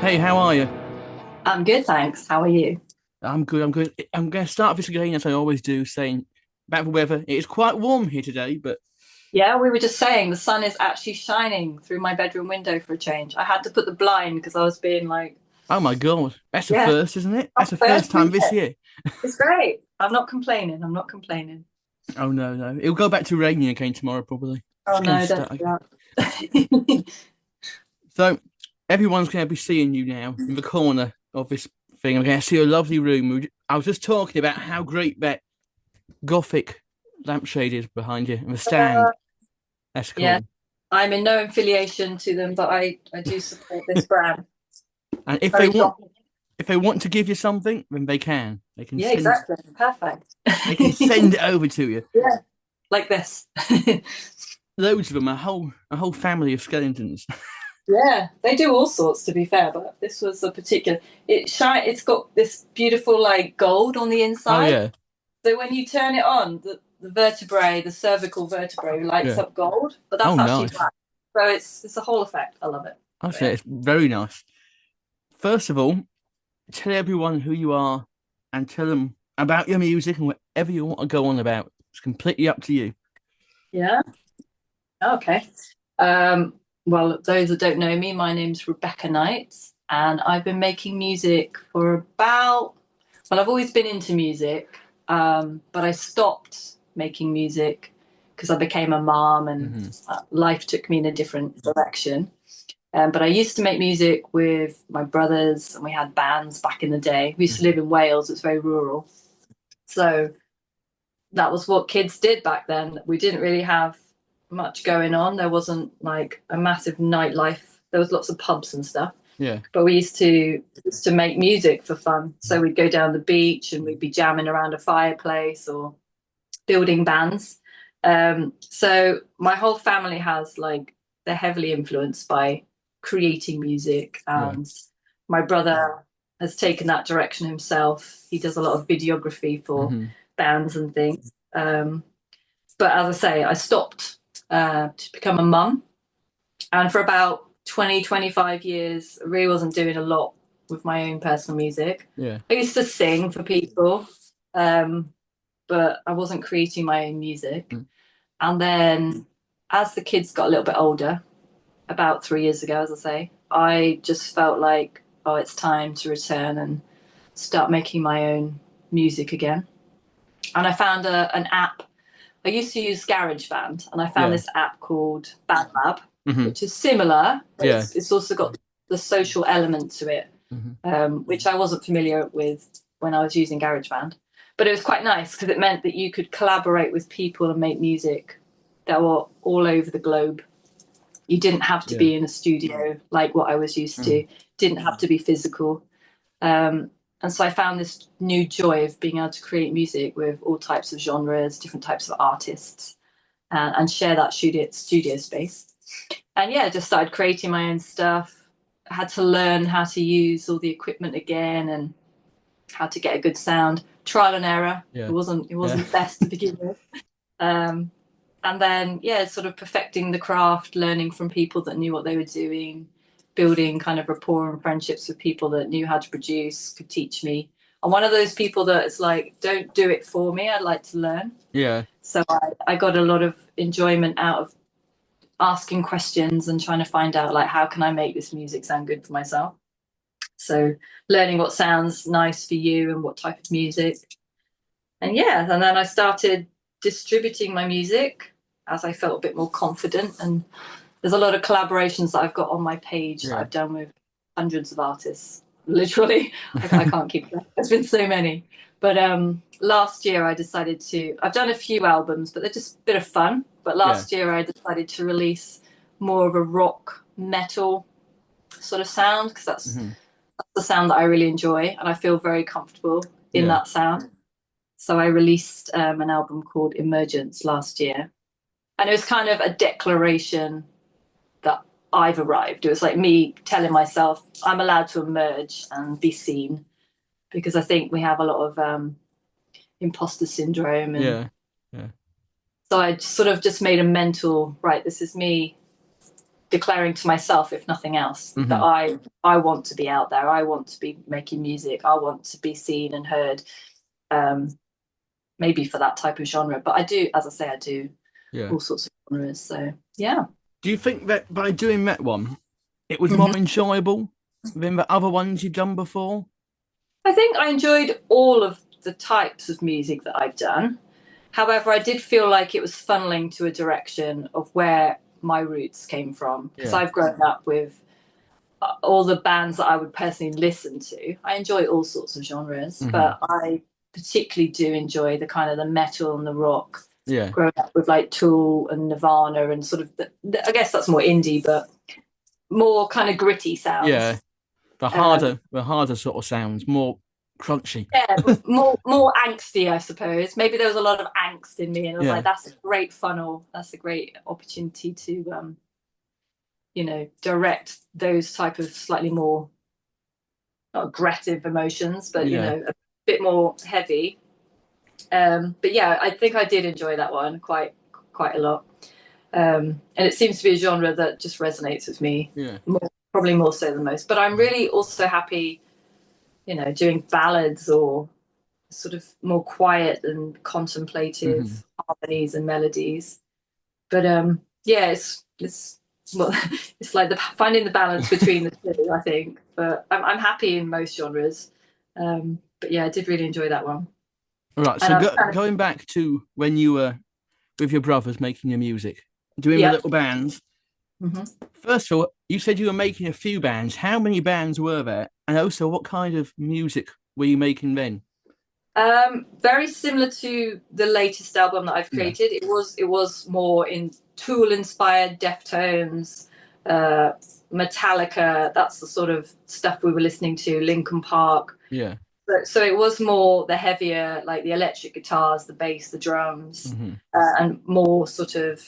Hey, how are you? I'm good, thanks. How are you? I'm good. I'm good. I'm going to start this again, as I always do, saying about the weather. It is quite warm here today, but Yeah, we were just saying the sun is actually shining through my bedroom window for a change. I had to put the blind because I was being like, oh my God, that's the yeah, first, isn't it? That's I'm the first first, time isn't this it? year. It's great. I'm not complaining. I'm not complaining. Oh no, no, it'll go back to raining again tomorrow, probably. Oh It's going to no, don't start do again. that. So everyone's going to be seeing you now in the corner of this thing. I'm going to see a lovely room. I was just talking about how great that Gothic lampshade is behind you and the Uh, stand. That's yeah, cool. I'm in no affiliation to them, but I do support this brand. And It's very gothic. if they want to give you something, then they can. Yeah, exactly. Perfect. They can send it over to you. Yeah, like this. Loads of them, a whole family of skeletons. Yeah, they do all sorts to be fair, but this was a particular it's got this beautiful like gold on the Oh inside. yeah, So when you turn it on, the vertebrae, the cervical vertebrae lights yeah. up gold, but that's Oh actually nice. black. So it's a whole effect. I love it. I But say yeah. it's very nice. First of all, tell everyone who you are and tell them about your music and whatever you want to go on about. It's completely up to you. Yeah. Okay. Um, well, those that don't know me, my name's Rebecca Knight, and I've been making music for I've always been into music, but I stopped making music because I became a mom and Hmm. life took me in a different direction. But I used to make music with my brothers, and we had bands back in the day. We used to live in Wales, it's very rural. So that was what kids did back then. We didn't really have much going on. There wasn't like a massive nightlife. There was lots of pubs and stuff, Yeah, but we used to make music for fun. So we'd go down the beach and we'd be jamming around a fireplace or building bands. So my whole family has like they're heavily influenced by creating music, yeah, and my brother has taken that direction himself. He does a lot of videography for hmm, bands and things. But as I say, I stopped to become a mum, and for about 20, 25 years, I really wasn't doing a lot with my own personal music. yeah, I used to sing for people, um, but I wasn't creating my own music. mm, And then as the kids got a little bit older, about 3 years ago, as I say, I just felt like, oh, it's time to return and start making my own music again. And I found an app. I used to use GarageBand, and I found yeah, this app called BandLab, hmm, which is similar, but yeah, it's also got the social element to it, hmm, which I wasn't familiar with when I was using GarageBand. But it was quite nice because it meant that you could collaborate with people and make music that were all over the globe. You didn't have to yeah, be in a studio like what I was used mm, to, didn't have to be physical. Um, and so I found this new joy of being able to create music with all types of genres, different types of artists, and share that studio space. And yeah, just started creating my own stuff. I had to learn how to use all the equipment again and how to get a good sound. Trial and error. It yeah, wasn't it yeah, wasn't the best to begin with. Um, and then yeah, sort of perfecting the craft, learning from people that knew what they were doing, building kind of rapport and friendships with people that knew how to produce, could teach me. I'm one of those people that it's like, don't do it for me. I'd like to learn. yeah, So I got a lot of enjoyment out of asking questions and trying to find out like how can I make this music sound good for myself. So learning what sounds nice for you and what type of music. And yeah, and then I started distributing my music as I felt a bit more confident. And there's a lot of collaborations that I've got on my page that yeah. I've done with hundreds of artists. Literally, I can't keep track. There's been so many. But last year I decided I've done a few albums, but they're just a bit of fun. But Yeah. last year I decided to release more of a rock metal sort of sound because Hmm. that's the sound that I really enjoy and I feel very comfortable in Yeah. that sound. So I released an album called Emergence last year. And it was kind of a declaration that I've arrived. It was like me telling myself I'm allowed to emerge and be seen because I think we have a lot of imposter syndrome. And Yeah. Yeah. so I sort of just made a mental, right, this is me declaring to myself, if nothing else, that I want to be out there. I want to be making music. I want to be seen and heard. Maybe for that type of genre, but I do, as I say, I do all sorts of genres. So yeah. Do you think that by doing that one, it was more enjoyable than the other ones you've done before? I think I enjoyed all of the types of music that I've done. However, I did feel like it was funneling to a direction of where my roots came from, because I've grown up with all the bands that I would personally listen to. I enjoy all sorts of genres, but I particularly do enjoy the kind of the metal and the rock. Yeah. Growing up with like Tool and Nirvana and sort of, I guess that's more indie, but more kind of gritty sounds. Yeah. The harder sort of sounds, more crunchy. Yeah, more angsty, I suppose. Maybe there was a lot of angst in me, and I was like, that's a great funnel. That's a great opportunity to, direct those type of slightly more, not aggressive emotions, but a bit more heavy. But yeah, I think I did enjoy that one quite a lot. And it seems to be a genre that just resonates with me. Yeah. Probably more so than most. But I'm really also happy, doing ballads or sort of more quiet and contemplative harmonies and melodies. But it's well, it's like finding the balance between the two, I think. But I'm happy in most genres. But yeah, I did really enjoy that one. All right. So going back to when you were with your brothers making your music, doing the little bands. First of all, you said you were making a few bands. How many bands were there? And also, what kind of music were you making then? Very similar to the latest album that I've created. It was more in Tool inspired, Deftones, Metallica. That's the sort of stuff we were listening to. Linkin Park. Yeah. So it was more the heavier, like the electric guitars, the bass, the drums, and more sort of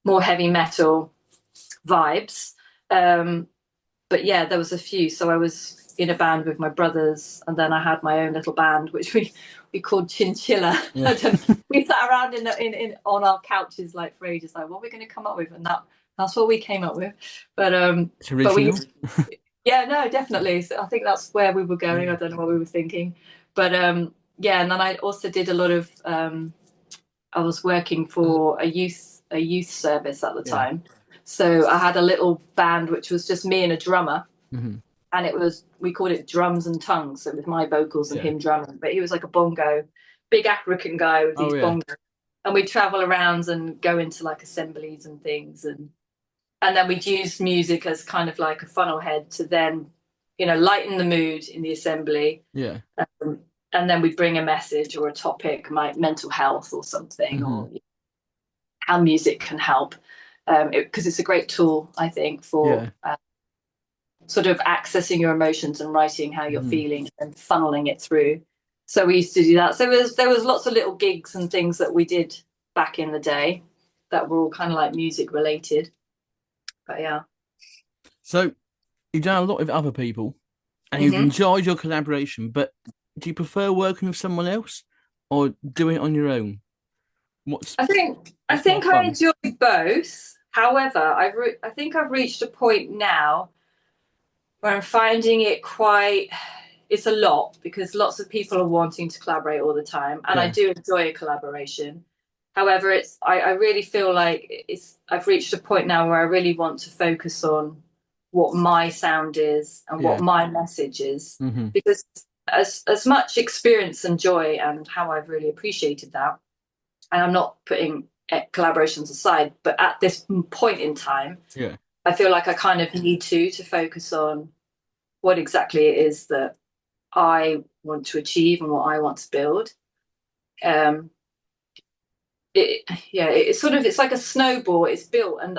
more heavy metal vibes. But yeah, there was a few. So I was in a band with my brothers, and then I had my own little band, which we called Chinchilla. Yeah. We sat around on our couches like for ages, like, what are we going to come up with? And that's what we came up with. But yeah, no, definitely. So I think that's where we were going. I don't know what we were thinking, but yeah. And then I also did a lot of. I was working for a youth service at the time, so I had a little band which was just me and a drummer, and we called it Drums and Tongues. So it was my vocals and him drumming, but he was like a bongo, big African guy with these bongos, and we'd travel around and go into like assemblies and things, and then we'd use music as kind of like a funnel head to then, lighten the mood in the assembly. Yeah. And then we'd bring a message or a topic, like mental health or something, or how music can help, because it's a great tool, I think, for sort of accessing your emotions and writing how you're feeling and funneling it through. So we used to do that. So there was lots of little gigs and things that we did back in the day that were all kind of like music related. But yeah. So you've done a lot with other people, and you've enjoyed your collaboration, but do you prefer working with someone else or doing it on your own? I think I enjoy both. However, I think I've reached a point now where I'm finding it's a lot, because lots of people are wanting to collaborate all the time, and I do enjoy a collaboration. However, I really feel like I've reached a point now where I really want to focus on what my sound is and what my message is, because as much experience and joy and how I've really appreciated that, and I'm not putting collaborations aside, but at this point in time, I feel like I kind of need to focus on what exactly it is that I want to achieve and what I want to build. It's like a snowball. It's built, and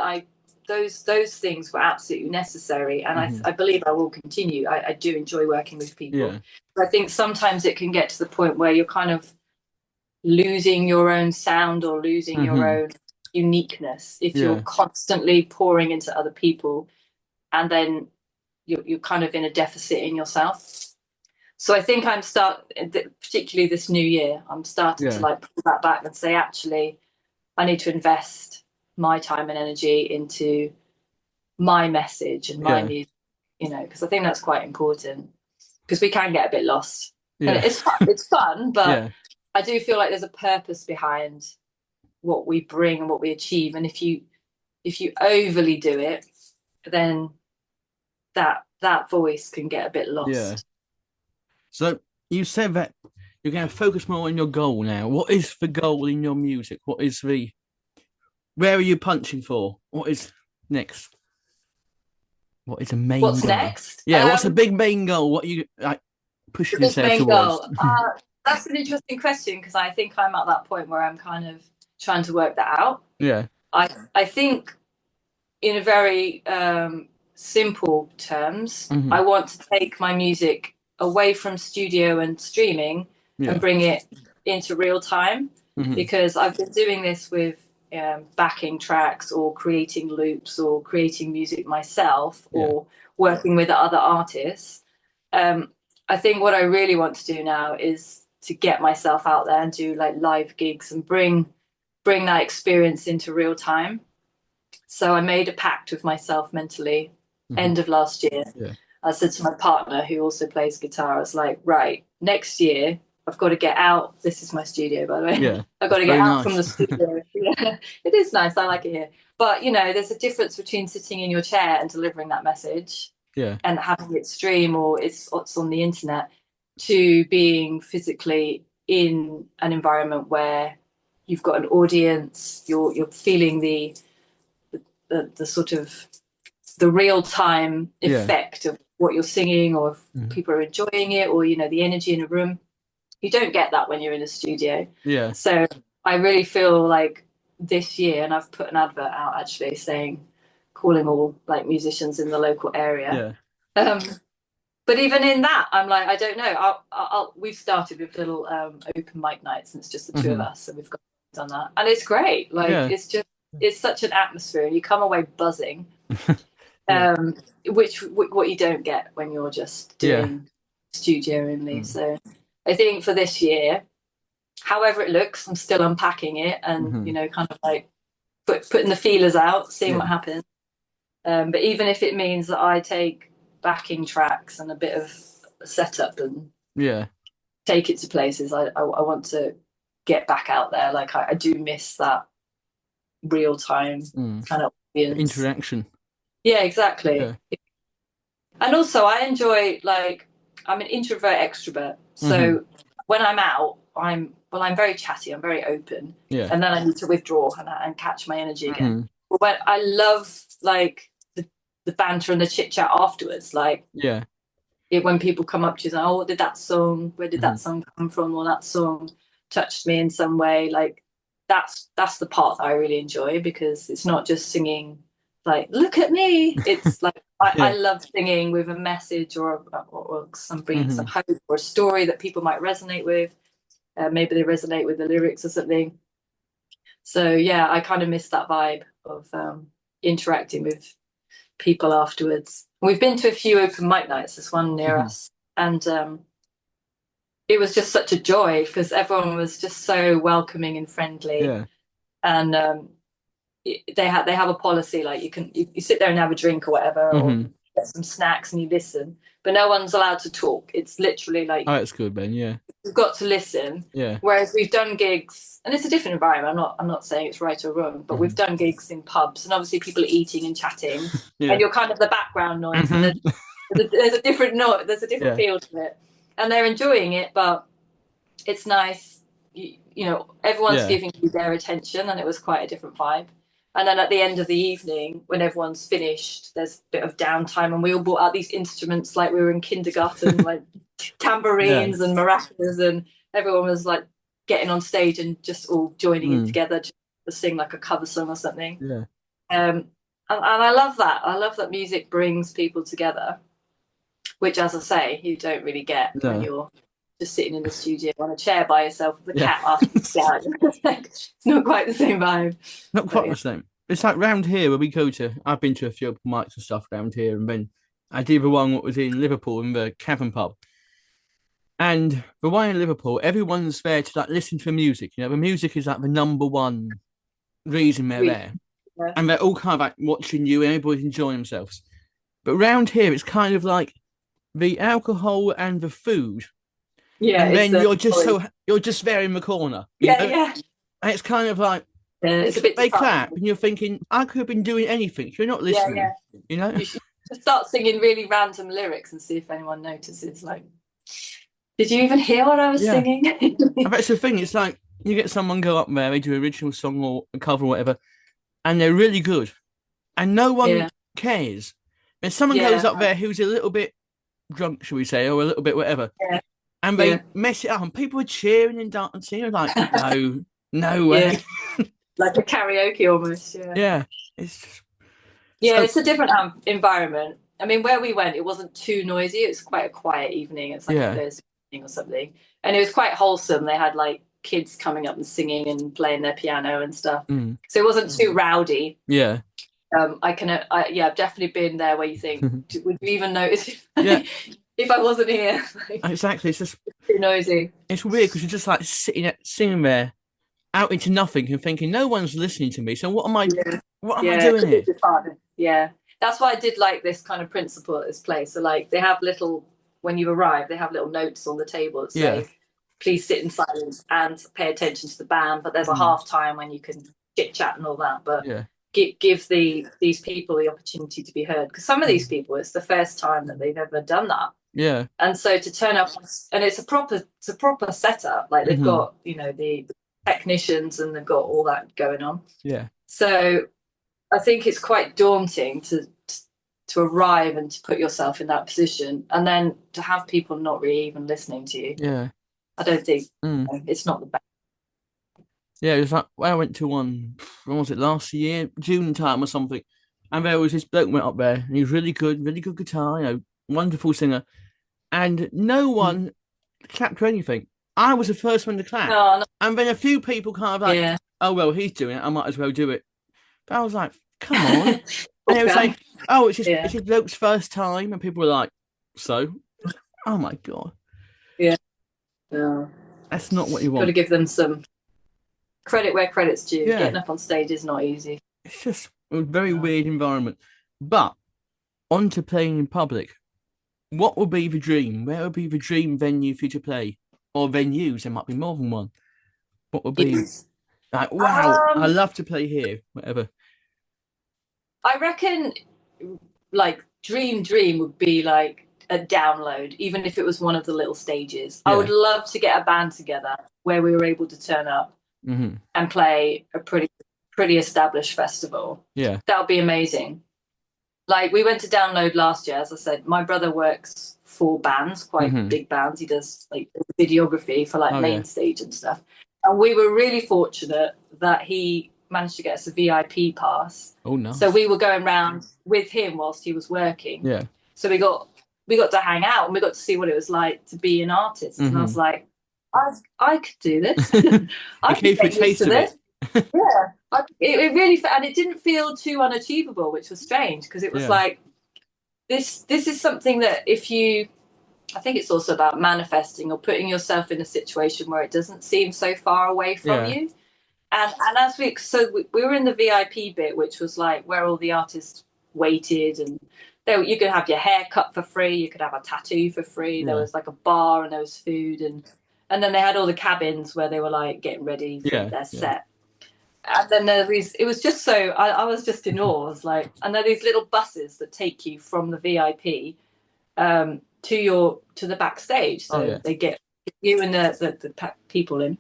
those things were absolutely necessary, and I believe I will continue. I do enjoy working with people, but I think sometimes it can get to the point where you're kind of losing your own sound or losing your own uniqueness if you're constantly pouring into other people, and then you're kind of in a deficit in yourself. So I think particularly this new year, I'm starting to like pull that back and say, actually, I need to invest my time and energy into my message and my Yeah. music, because I think that's quite important, because we can get a bit lost. And Yeah. it's fun, but Yeah. I do feel like there's a purpose behind what we bring and what we achieve. And if you overly do it, then that voice can get a bit Yeah. lost. So you said that you're going to focus more on your goal now. What is the goal in your music? Where are you punching for? What is next? What is the main What's goal? next? Yeah, what's the big main goal? What are you like The pushing big yourself main towards? goal. That's an interesting question, because I think I'm at that point where I'm kind of trying to work that out. Yeah. I think, in a very simple terms, I Hmm. want to take my music away from studio and streaming and Yeah. bring it into real time, Hmm. because I've been doing this with backing tracks or creating loops or creating music myself Yeah. or working with other artists. Um, I think what I really want to do now is to get myself out there and do like live gigs and bring that experience into real time. So I made a pact with myself mentally Hmm. end of last year. Yeah. I said to my partner, who also plays guitar, I was like, right, next year I've got to get out. This is my studio, by the way. Yeah. I've got It's to get very out from nice. the studio. Yeah, it is nice. I like it here. But, there's a difference between sitting in your chair and delivering that message Yeah. and having it stream, or it's on the internet, to being physically in an environment where you've got an audience, you're feeling the sort of the real time Yeah. effect of what you're singing, or if Mhm. people are enjoying it, or the energy in a room. You don't get that when you're in a studio. Yeah. So I really feel like this year, and I've put an advert out actually saying, calling all like musicians in the local area. Yeah. um, but even in that, I'm like, I don't know. We've started with little open mic nights, and it's just the two of Hmm. us, so we've done that, and it's great. Like, Yeah. it's such an atmosphere, and you come away buzzing, Yeah. um, which what you don't get when you're just Yeah. doing studio only. Mm. So I think for this year, however it looks, I'm still unpacking it, and Hmm. kind of like putting the feelers out, seeing Yeah. what happens. But even if it means that I take backing tracks and a bit of setup and Yeah. take it to places, I want to get back out there. Like, I do miss that real time Mm. kind of audience. Interaction. Yeah, exactly. Yeah. And also, I enjoy, like, I'm an introvert extrovert. Hmm. So when I'm out, I'm very chatty, I'm very open, Yeah. and then I need to withdraw and catch my energy again. Hmm. But when I love, like, the banter and the chit chat afterwards, like, Yeah. when people come up to you and say, "Oh, what did that song? Where did that Hmm. song come from?" Or that song touched me in some way. Like, that's the part that I really enjoy, because it's not just singing like "Look at me." It's like, I Yeah. love singing with a message, or some bringing some Hmm. hope, or a story that people might resonate with. Maybe they resonate with the lyrics or something. So yeah, I kind of miss that vibe of interacting with people afterwards. We've been to a few open mic nights, this one near Hmm. us, and it was just such a joy, because everyone was just so welcoming and friendly. Yeah. And they have a policy, like, you sit there and have a drink or whatever, or Hmm. get some snacks and you listen, but no one's allowed to talk. It's literally like, Oh, that's good, Ben. Yeah. you've got to listen. Yeah. Whereas we've done gigs, and it's a different environment. I'm not saying it's right or wrong, but we've Hmm. done gigs in pubs, and obviously people are eating and chatting, and Yeah. you're kind of the background noise, and Hmm. there's a different noise, there's a different Yeah. feel to it, and they're enjoying it, but it's nice. Everyone's Yeah. giving you their attention, and it was quite a different vibe. And then at the end of the evening, when everyone's finished, there's a bit of downtime, and we all brought out these instruments like we were in kindergarten, like Yeah. tambourines and maracas, and everyone was like getting on stage and just all joining in Mm. together to sing like a cover song or something. Yeah. And I love that. I love that music brings people together, which, as I say, you don't really get when No. you're just sitting in the studio on a chair by yourself with a Yeah. cat asking you down. It's not quite the same vibe. Not But quite yeah. the same. It's like round here where we go to. I've been to a few open mics and stuff round here, and then I did the one that was in Liverpool in the Cavern pub. And the one in Liverpool, everyone's there to like listen to the music. The music is like the number one reason they're Really, there. and they're all kind of like watching you, and everybody's enjoying themselves. But around here, it's kind of like the alcohol and the food, Yeah, and it's then the you're just there in the corner, yeah, yeah. And it's kind of like It's a bit they clap, disheartening. and you're thinking, I could have been doing anything. You're not Yeah, listening, yeah. You should just start singing really random lyrics and see if anyone notices. Like, did you even hear what I was Yeah. singing? And that's the thing. It's like you get someone go up there, they do an original song or a cover or whatever, and they're really good, and no one Yeah, cares. And someone goes yeah, up there who's a little bit drunk, shall we say, or a little bit whatever, yeah, and yeah, they mess it up, and people are cheering and dancing. I'm like, no, no yeah. way. Like a karaoke almost. Yeah, Yeah, it's just yeah. so. It's a different environment. I mean, where we went, it wasn't too noisy. It was quite a quiet evening. It's like a Yeah. Thursday evening or something, and it was quite wholesome. They had like kids coming up and singing and playing their piano and stuff. Mm. So it wasn't too rowdy. Yeah. Yeah, I've definitely been there where you think, would you even notice Yeah, if I wasn't here? Like, exactly. It's just too noisy. it's weird because you're just like sitting there out into nothing and thinking no one's listening to me. So Yeah, what am I yeah, doing here? it's hard. Yeah, that's why I did like this kind of principle at this place. So like they have little when you arrive, they have little notes on the table that Yeah. say, "Please sit in silence and pay attention to the band." But there's a Mm. half time when you can chit chat and all that. But Yeah. give these people the opportunity to be heard, because some of these people, it's the first time that they've ever done that. Yeah. And so to turn up, and it's a proper setup. Like they've got the technicians and they've got all that going on. Yeah. So I think it's quite daunting to arrive and to put yourself in that position, and then to have people not really even listening to you. Yeah. I don't think Mm. it's not the best. Yeah, it was like I went to one. When was it? Last year, June time or something. And there was this bloke went up there, and he was really good guitar, wonderful singer, and no one clapped or anything. I was the first one to clap, No, and then a few people kind of like, yeah. oh well, he's doing it, I might as well do it. But I was like, come on, and they were Okay. saying, oh, it's Yeah. his bloke's first time, and people were like, so, oh my god, Yeah. No. that's not what you Got to want. give them some credit where credit's due. Yeah, Getting up on stage is not easy. it's just a very weird environment. But on to playing in public. What would be the dream? Where would be the dream venue for you to play? Or venues? There might be more than one. What would be Yes. like, wow, I love to play here, whatever. I reckon like dream would be like a download, even if it was one of the little stages. I would love to get a band together where we were able to turn up and play a pretty established festival. Yeah. That would be amazing. Like we went to Download last year, as I said. My brother works for bands, quite big bands. He does like videography for like main stage and stuff. And we were really fortunate that he managed to get us a VIP pass. Oh no. So we were going around with him whilst he was working. Yeah. So we got to hang out and we got to see what it was like to be an artist. And I was like, I could do this. I could get used to this. Yeah. It really, and it didn't feel too unachievable, which was strange, because it was like, this is something that I think it's also about manifesting or putting yourself in a situation where it doesn't seem so far away from you. And as we were in the VIP bit, which was like where all the artists waited, and you could have your hair cut for free, you could have a tattoo for free. There was like a bar and there was food, and then they had all the cabins where they were like getting ready for their set. And then it was just so, I was just in awe. I was like, and there are these little buses that take you from the VIP to the backstage. So they get you and the people in.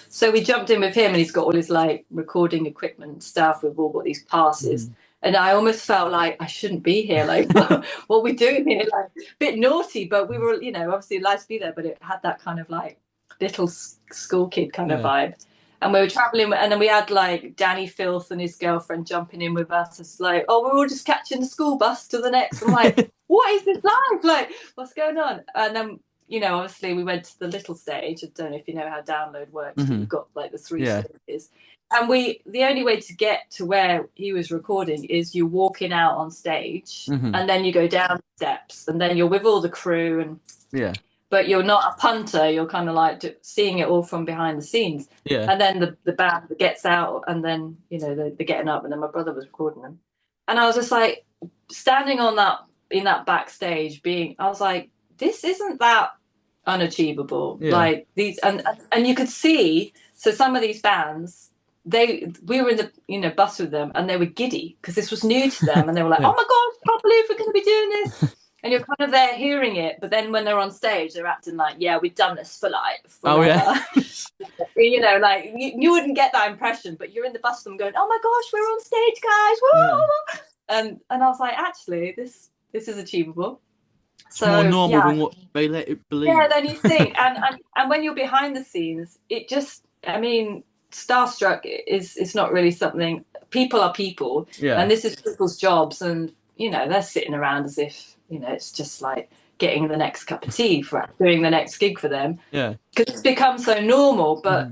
So we jumped in with him, and he's got all his like recording equipment and stuff. We've all got these passes. And I almost felt like I shouldn't be here. Like, what are we doing here? Like, a bit naughty, but we were, obviously allowed to be there, but it had that kind of like little school kid kind of vibe. And we were traveling, and then we had like Danny Filth and his girlfriend jumping in with us. It's like, oh, we're all just catching the school bus to the next. I'm like, what is this like? Like, what's going on? And then, obviously we went to the little stage. I don't know if you know how Download works. You've got like the 3 stages. And the only way to get to where he was recording is you're walking out on stage, and then you go down the steps, and then you're with all the crew. but you're not a punter. You're kind of like seeing it all from behind the scenes. Yeah. And then the band gets out, and then they're getting up, and then my brother was recording them, and I was just like standing on that in that backstage, I was like, this isn't that unachievable. Yeah. Like these, and you could see. So some of these bands, we were in the bus with them, and they were giddy because this was new to them, and they were like, Yeah. oh my god, I can't believe we're going to be doing this. And you're kind of there hearing it, but then when they're on stage, they're acting like, yeah, we've done this for like forever. Oh yeah. Like you wouldn't get that impression, but you're in the bus with them going, oh my gosh, we're on stage, guys. Woo! Yeah. And I was like, actually, this is achievable. It's more normal than what they let it believe. Yeah, then you think, and when you're behind the scenes, it just, I mean, starstruck is not really something. People are people, and this is people's jobs, and they're sitting around as if it's just like getting the next cup of tea for doing the next gig for them. Yeah, because it's become so normal. But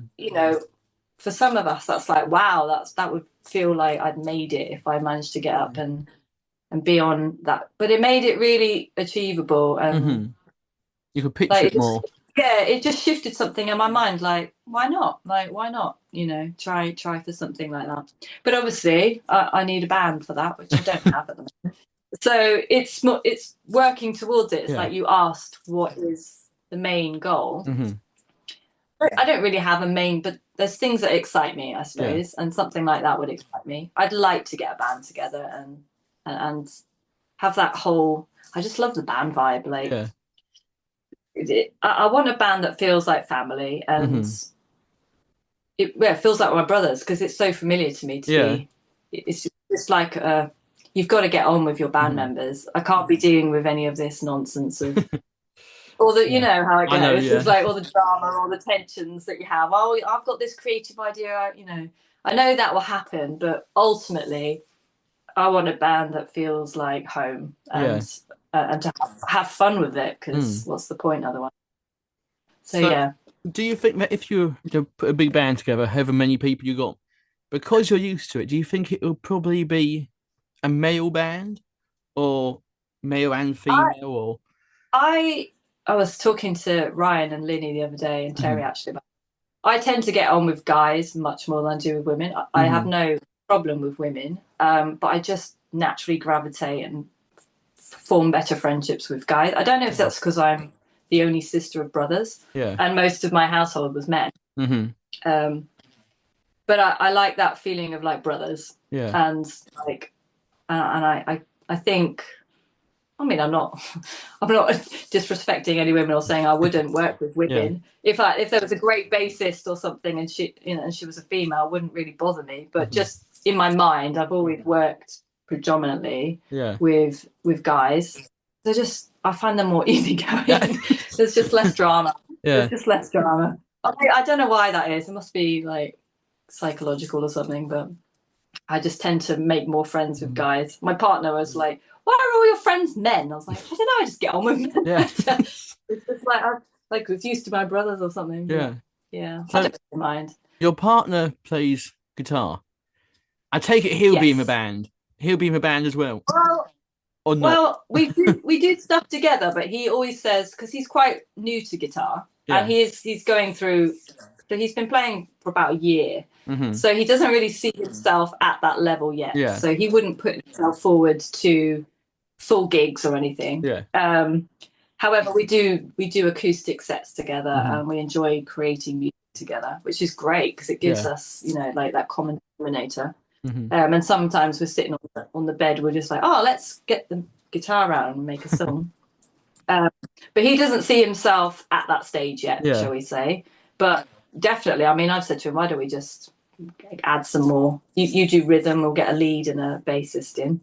for some of us, that's like, wow, that would feel like I'd made it if I managed to get up and be on that. But it made it really achievable, and you could picture it more. Yeah, it just shifted something in my mind. Like, why not? Like, why not? Try for something like that. But obviously, I need a band for that, which I don't have at the moment. So it's working towards it. It's like you asked, what is the main goal? I don't really have a main, but there's things that excite me, I suppose, and something like that would excite me. I'd like to get a band together and have that whole. I just love the band vibe. Like, I want a band that feels like family, and it feels like my brothers, because it's so familiar to me. It's like you've got to get on with your band members. I can't be dealing with any of this nonsense of all the, you know how it goes. It's like all the drama, all the tensions that you have. Oh, I've got this creative idea. I know that will happen, but ultimately, I want a band that feels like home, and to have fun with it, because what's the point otherwise? So do you think that if you put a big band together, however many people you got, because you're used to it, do you think it will probably be a male band, or male and female? I was talking to Ryan and Linny the other day, and Terry actually. I tend to get on with guys much more than I do with women. I have no problem with women, but I just naturally gravitate and form better friendships with guys. I don't know if that's because I'm the only sister of brothers, and most of my household was men. But I like that feeling of like brothers, and like, and I think. I mean, I'm not disrespecting any women or saying I wouldn't work with women. If there was a great bassist or something, and she was a female, it wouldn't really bother me. But just in my mind, I've always worked predominantly with guys. I find them more easygoing. There's just less drama. There's just less drama. I don't know why that is. It must be like psychological or something, but I just tend to make more friends with guys. My partner was like, why are all your friends men? I was like, I don't know, I just get on with men. It's just like I'm like used to my brothers or something. Yeah. So I don't mind. Your partner plays guitar. I take it he'll be in the band. He'll be in the band as well. Or not? Well, we do stuff together, but he always says, because he's quite new to guitar, and he's going through. So he's been playing for about a year, so he doesn't really see himself at that level yet. So he wouldn't put himself forward to full gigs or anything. However, we do acoustic sets together, and we enjoy creating music together, which is great because it gives us, like that common denominator. And sometimes we're sitting on the bed, we're just like, oh, let's get the guitar out and make a song. But he doesn't see himself at that stage yet, shall we say. But definitely, I mean, I've said to him, why don't we just add some more? You do rhythm, we'll get a lead and a bassist in.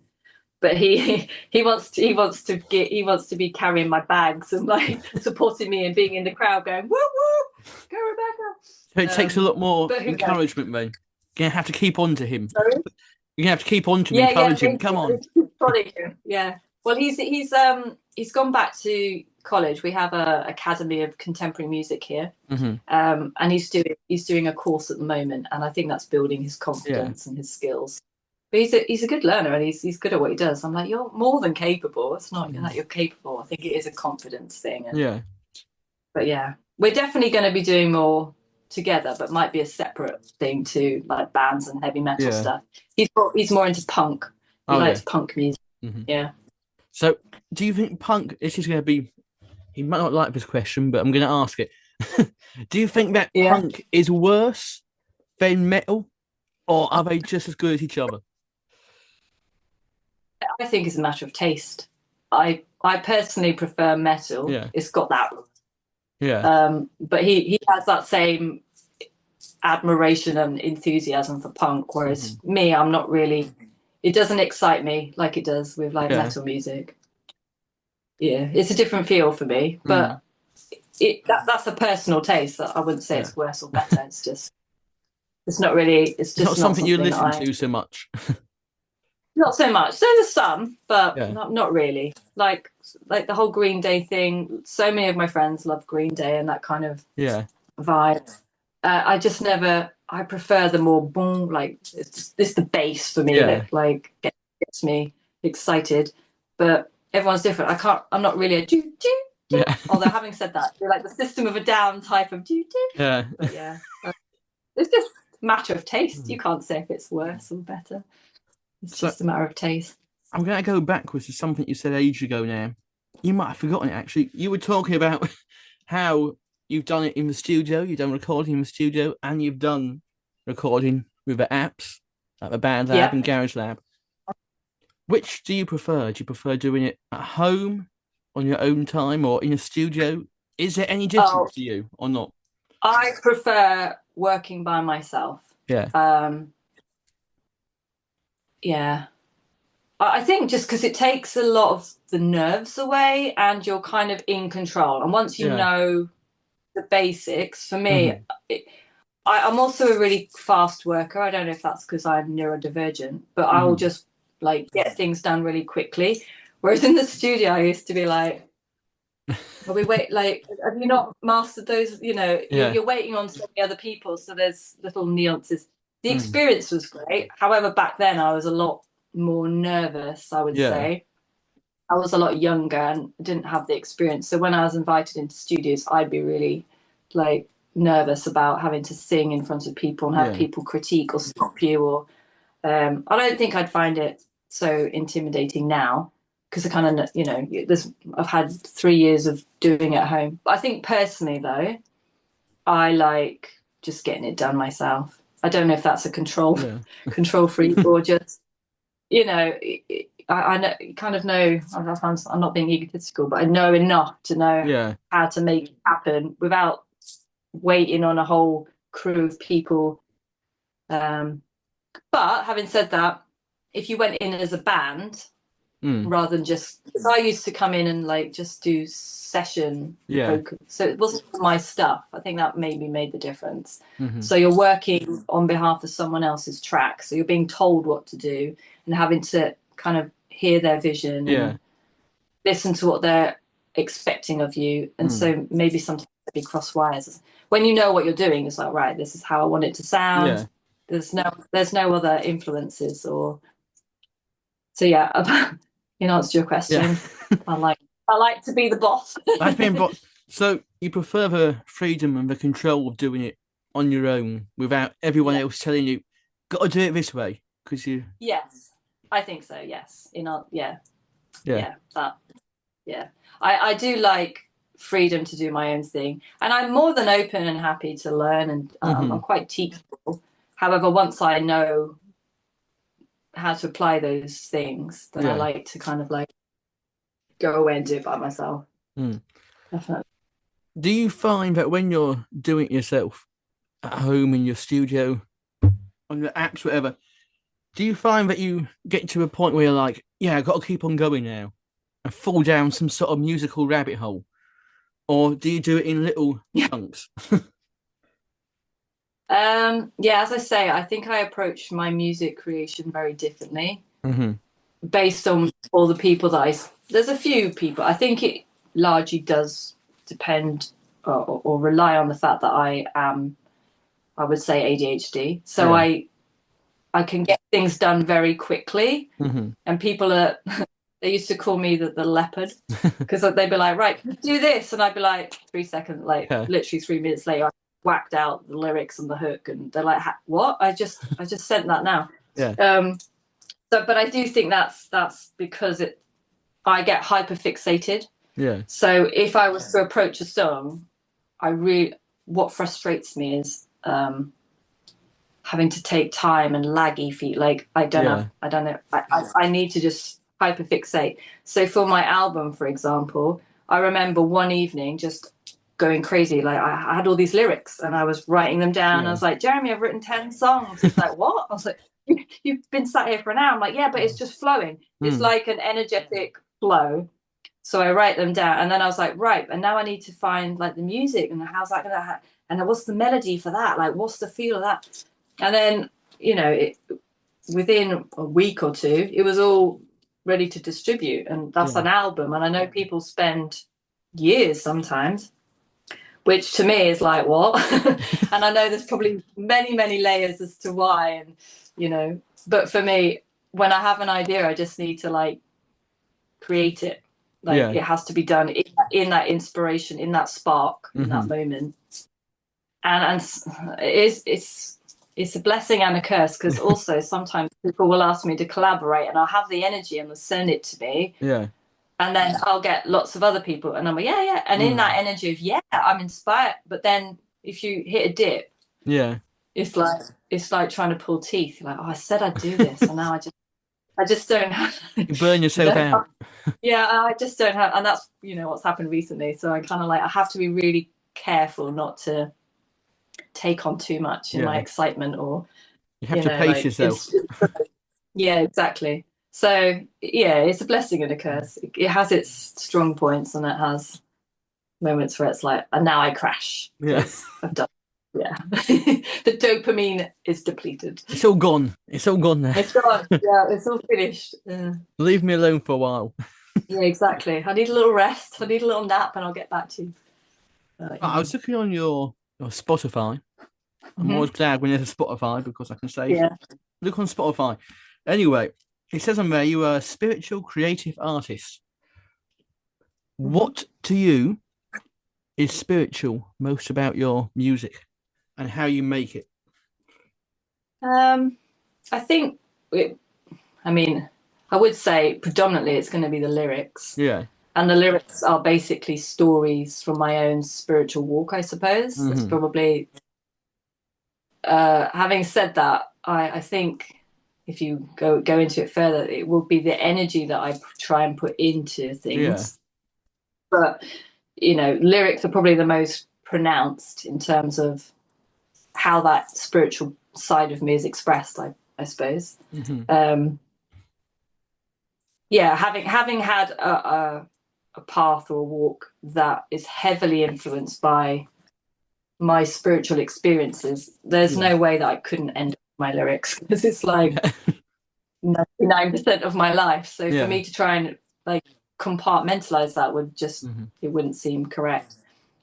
But he wants to be carrying my bags and like supporting me and being in the crowd going, woo woo, go Rebekah. So it takes a lot more encouragement, though. You're gonna have to keep on to him. Sorry? You're gonna have to keep on to him, encourage him. Come on. Yeah. Well, he's gone back to college. We have a academy of contemporary music here, and he's doing a course at the moment, and I think that's building his confidence and his skills. But he's a good learner, and he's good at what he does. I'm like, you're more than capable. It's not that you're capable. I think it is a confidence thing. And But yeah, we're definitely going to be doing more together, but might be a separate thing to like bands and heavy metal Yeah. stuff. He's more into punk. He Oh yeah. likes punk music. Hmm. Yeah. So, do you think punk? This is going to be. He might not like this question, but I'm going to ask it. Do you think that Yeah. punk is worse than metal, or are they just as good as each other? I think it's a matter of taste. I personally prefer metal. Yeah. It's got that. Yeah. But he has that same admiration and enthusiasm for punk, whereas Hmm. me, I'm not really. It doesn't excite me like it does with like Yeah. metal music. Yeah, it's a different feel for me, Mm. but that's a personal taste. That I wouldn't say Yeah. it's worse or better. It's just it's not really. It's It's not just not something you something that listen I. to so much. Not so much. There's some, but Yeah. not really. Like the whole Green Day thing. So many of my friends love Green Day and that kind of Yeah. vibe. I just never. I prefer the more boom. Like it's the bass for me Yeah. that like gets me excited. But everyone's different. I can't. I'm not really a doo doo doo. Yeah. Although having said that, you're like the System of a Down type of doo doo. Yeah. But yeah, it's just a matter of taste. Mm. You can't say if it's worse or better. It's So just a matter of taste. I'm going to go backwards to something you said ages ago now. You might have forgotten it, actually. You were talking about how you've done it in the studio, you've done recording in the studio, and you've done recording with the apps, like the Band Lab Yeah. and Garage Lab. Which do you prefer? Do you prefer doing it at home, on your own time, or in a studio? Is there any Oh, difference to you or not? I prefer working by myself. Yeah. Um, yeah. I think just because it takes a lot of the nerves away and you're kind of in control. And once you Yeah. know the basics, for me, Hmm. I'm also a really fast worker. I don't know if that's because I'm neurodivergent, but I will Hmm. just like get things done really quickly. Whereas in the studio, I used to be like, well, we wait, like, have you not mastered those? You know, Yeah. you're waiting on so many other people, so there's little nuances. The Mm. experience was great. However, back then I was a lot more nervous, I would Yeah. say. I was a lot younger and didn't have the experience. So when I was invited into studios, I'd be really like nervous about having to sing in front of people and have Yeah. people critique or stop you. Or I don't think I'd find it so intimidating now because I kind of, I've had 3 years of doing it at home. But I think personally, though, I like just getting it done myself. I don't know if that's a control Yeah. control freak or just, I know, kind of know. I'm not being egotistical, but I know enough to know Yeah. how to make it happen without waiting on a whole crew of people. Um, but having said that, if you went in as a band Mm. rather than just, because I used to come in and like just do session Yeah. vocal, so it wasn't my stuff. I think that maybe made the difference. Hmm. So you're working on behalf of someone else's track, so you're being told what to do and having to kind of hear their vision Yeah. and listen to what they're expecting of you. And Mm. so maybe sometimes be cross wires. When you know what you're doing, it's like, right, this is how I want it to sound. Yeah. There's no other influences or so yeah. In answer to your Yeah. question, I like to be the boss. That's been so you prefer the freedom and the control of doing it on your own without everyone Yeah. else telling you, gotta do it this way. Because you Yes, I think so. Yes, yeah, yeah. that yeah. I do like freedom to do my own thing, and I'm more than open and happy to learn, and Hmm. I'm quite teachable. However, once I know how to apply those things, then I Yeah. like to kind of like go away and do it by myself. Mm. Definitely. Do you find that when you're doing it yourself at home in your studio, on your apps, whatever, do you find that you get to a point where you're like, yeah, I've got to keep on going now and fall down some sort of musical rabbit hole? Or do you do it in little chunks? Yeah, as I say, I think I approach my music creation very differently Hmm. based on all the people that there's a few people. I think it largely does depend or rely on the fact that I would say ADHD. So Yeah. I can get things done very quickly Hmm. and people are They used to call me the leopard, because they'd be like, right, do this, and I'd be like, 3 seconds, like literally 3 minutes later, I whacked out the lyrics and the hook, and they're like, what? I just sent that now. So, but I do think that's because I get hyper fixated. Yeah. So if I was to approach a song, what frustrates me is having to take time and laggy feet. Like I don't know. I need to just hyper fixate. So for my album, for example, I remember one evening just going crazy. Like I had all these lyrics and I was writing them down. I was like, Jeremy, I've written 10 songs. He's like, what? I was like, you've been sat here for an hour. I'm like, yeah, but it's just flowing. It's like an energetic flow. So I write them down, and then I was like, right, and now I need to find like the music, and how's that gonna and what's the melody for that? Like, what's the feel of that? And then, you know, within a week or two, it was all ready to distribute, and that's an album. And I know people spend years sometimes, which to me is like, what? And I know there's probably many layers as to why, and you know, but for me, when I have an idea, I just need to like create it. Like it has to be done in that inspiration, in that spark, in that moment. And it's a blessing and a curse, because also sometimes people will ask me to collaborate, and I'll have the energy and they'll send it to me. Yeah. And then I'll get lots of other people, and I'm like, yeah. And in that energy of I'm inspired. But then if you hit a dip, it's like trying to pull teeth. You're like, oh, I said I'd do this, and now I just don't have. You burn yourself out. Yeah, I just don't have, and that's what's happened recently. So I kind of like I have to be really careful not to take on too much in my excitement, or you have to pace yourself. Yeah, exactly. So it's a blessing and a curse. It has its strong points, and it has moments where it's like, and now I crash. Yes, I've done. Yeah, the dopamine is depleted. It's all gone. It's all gone now. It's gone. Yeah, it's all finished. Leave me alone for a while. Yeah, exactly. I need a little rest. I need a little nap, and I'll get back to you. I was looking on your Spotify. I'm always glad when there's a Spotify, because I can say, look on Spotify. Anyway, it says on there you are a spiritual creative artist. What to you is spiritual most about your music and how you make it? I think I would say predominantly it's going to be the lyrics. Yeah. And the lyrics are basically stories from my own spiritual walk, I suppose. It's probably, having said that, I think if you go into it further, it will be the energy that I try and put into things. But, lyrics are probably the most pronounced in terms of how that spiritual side of me is expressed, I suppose. Having had a path or a walk that is heavily influenced by my spiritual experiences, there's no way that I couldn't end my lyrics, because it's like 99% of my life. So for me to try and like compartmentalize that would just it wouldn't seem correct.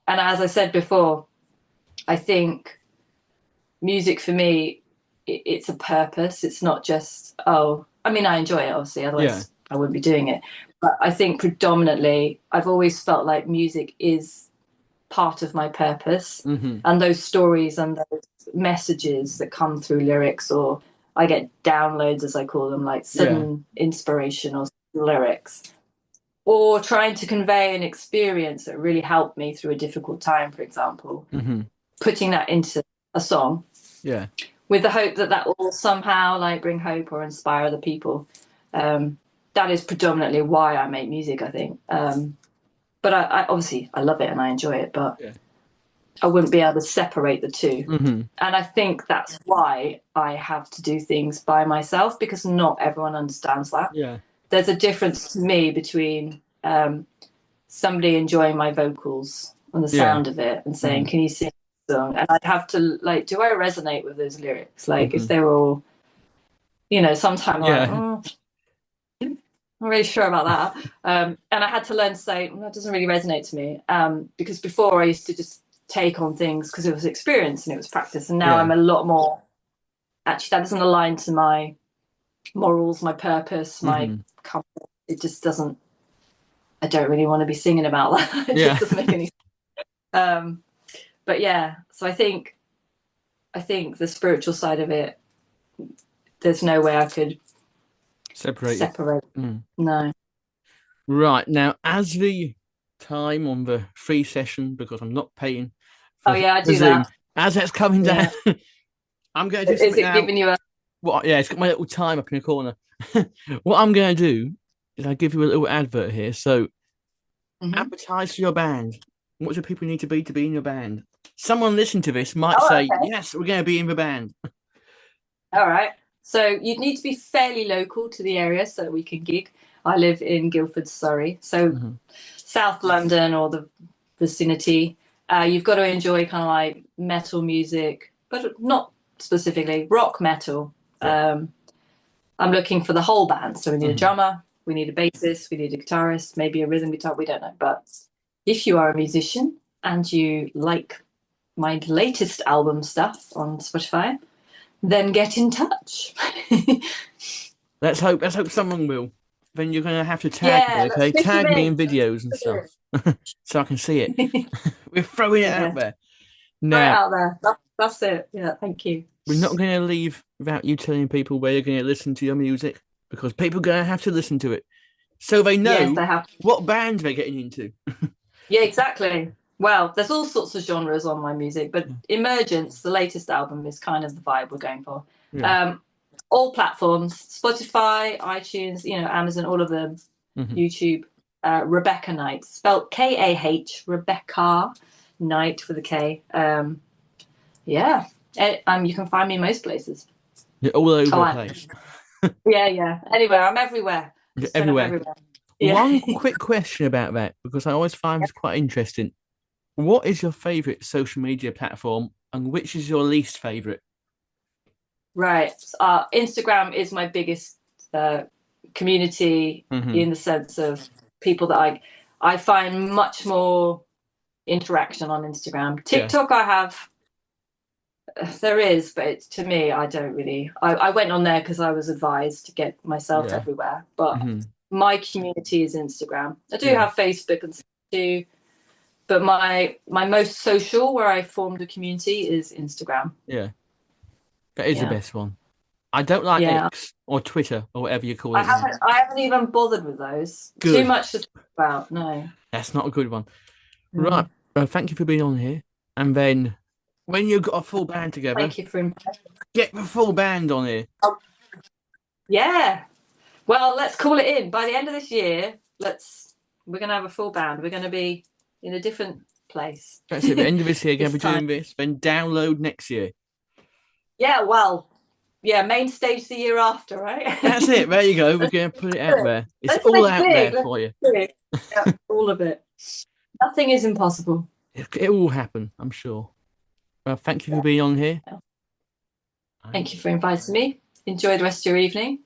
And as I said before, I think music for me, it's a purpose. It's not just I enjoy it, obviously, otherwise I wouldn't be doing it. But I think predominantly I've always felt like music is part of my purpose, and those stories and those messages that come through lyrics, or I get downloads, as I call them, like sudden inspiration or lyrics, or trying to convey an experience that really helped me through a difficult time, for example, putting that into a song with the hope that will somehow like bring hope or inspire other people. That is predominantly why I make music, I think. But I obviously I love it and I enjoy it, but I wouldn't be able to separate the two. And I think that's why I have to do things by myself, because not everyone understands that. There's a difference to me between somebody enjoying my vocals and the sound of it and saying, can you sing a song? And I'd have to like, do I resonate with those lyrics? Like if they were all, sometimes I'm not really sure about that. And I had to learn to say, that doesn't really resonate to me. Because before I used to just take on things because it was experience and it was practice. And now I'm a lot more, actually, that doesn't align to my morals, my purpose, my comfort. it just doesn't. I don't really want to be singing about that. It Yeah. just doesn't make any sense. But yeah, so I think the spiritual side of it, there's no way I could Separate. No. Right, now, as the time on the free session, because I'm not paying Oh for, yeah, I for do Zoom, that. as that's coming down, Yeah. I'm going to do Is something it now. giving you a? Well, yeah, it's got my little time up in the corner. What I'm going to do is I'll give you a little advert here. So, Mhm. advertise for your band. What do people need to be in your band? Someone listening to this might Oh, say, okay. yes, we're going to be in the band. All right. So you'd need to be fairly local to the area so we can gig. I live in Guildford, Surrey, so South London or the vicinity. You've got to enjoy kind of like metal music, but not specifically rock metal. Yeah. I'm looking for the whole band. So we need a Mhm. drummer, we need a bassist, we need a guitarist, maybe a rhythm guitar. We don't know. But if you are a musician and you like my latest album stuff on Spotify, then get in touch. Let's hope someone will. Then you're going to have to tag me, Yeah, let's okay? fit him Tag me in. in videos and stuff so I can see it. We're throwing it out Yeah, there. throw it Now, out there. That's it. Yeah, thank you. we're not going to leave without you telling people where you're going to listen to your music because people are going to have to listen to it so they Yes, know they have. what band they're getting into. Yeah, exactly. Well, there's all sorts of genres on my music, but Emergence, the latest album, is kind of the vibe we're going for. Yeah. All platforms, Spotify, iTunes, Amazon, all of them, YouTube. Rebekah Knight, spelled Kah, Rebekah Knight with a K. Yeah, you can find me most places. You're all over the place. Yeah. Anywhere, I'm everywhere. You're Just turn up everywhere. everywhere. Yeah. One quick question about that, because I always find this quite interesting. What is your favorite social media platform and which is your least favorite? Right. Instagram is my biggest community in the sense of people that I find much more interaction on Instagram. TikTok, there is, but to me, I don't really. I went on there because I was advised to get myself everywhere, but my community is Instagram. I do have Facebook and stuff too, but my most social, where I formed a community, is Instagram. Yeah, that is the best one. I don't like X or Twitter or whatever you call it. I haven't even bothered with those. Good. Too much to talk about. No, that's not a good one. Right. Thank you for being on here. And then when you've got a full band together, thank you for inviting. Get the full band on here. Yeah. Well, let's call it in. By the end of this year, we're gonna have a full band. We're gonna be in a different place. That's it. The end of this year, gonna be doing this. Then download next year. Yeah. Well. Yeah. Main stage the year after, right? That's it. There you go. We're gonna put it out there. It's all out there for you. Yeah, all of it. Nothing is impossible. It will happen, I'm sure. Well, thank you for being on here. Thank you for inviting me. Enjoy the rest of your evening.